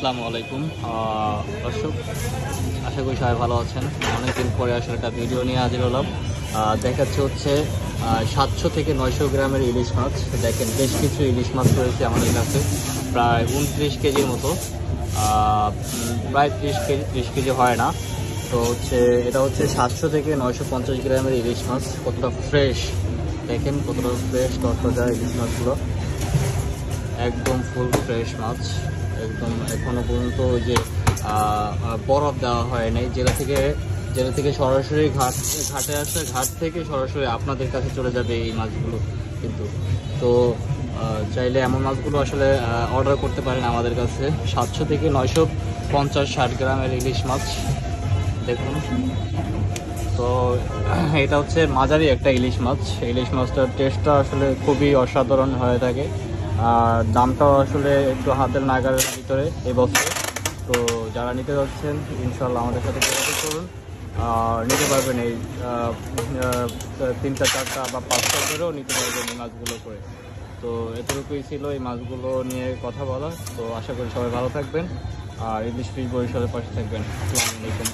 আসসালামু আলাইকুম দর্শক, আশা করি সবাই ভালো আছেন। অনেকদিন পরে আসলে একটা ভিডিও নিয়ে হাজির হলাম। দেখাচ্ছে হচ্ছে 700 থেকে 900 গ্রামের ইলিশ মাছ। দেখেন বেশ কিছু ইলিশ মাছ রয়েছে আমাদের কাছে, প্রায় 29 কেজির মতো, প্রায় 30 কেজি হয় না। তো হচ্ছে এটা হচ্ছে 700 থেকে 950 গ্রামের ইলিশ মাছ। কতটা ফ্রেশ দেখেন, কতটা ফ্রেশ তরতাজা ইলিশ মাছগুলো, একদম ফুল ফ্রেশ মাছ। একদম এখনো পর্যন্ত ওই যে বরফ দেওয়া হয় নাই, জেলা থেকে সরাসরি ঘাটে আসে, ঘাট থেকে সরাসরি আপনাদের কাছে চলে যাবে এই মাছগুলো কিন্তু। তো চাইলে এমন মাছগুলো আসলে অর্ডার করতে পারেন আমাদের কাছে। 700 থেকে 950-60 গ্রামের ইলিশ মাছ দেখুন। তো এটা হচ্ছে মাঝারি একটা ইলিশ মাছ। ইলিশ মাছটার টেস্টটা আসলে খুবই অসাধারণ হয়ে থাকে, আর দামটাও আসলে একটু হাতের নাগালের ভিতরে এবছর। তো যারা নিতে যাচ্ছেন ইনশাল্লাহ আমাদের সাথে যোগাযোগ করুন, নিতে পারবেন। এই 3টা 4টা বা 5টা করেও নিতে পারবেন এই মাছগুলো করে। তো এতটুকুই ছিল এই মাছগুলো নিয়ে কথা বলা। তো আশা করি সবাই ভালো থাকবেন, আর ইলিশ ফিশ বরিশালের পাশে থাকবেন। আসসালামু আলাইকুম।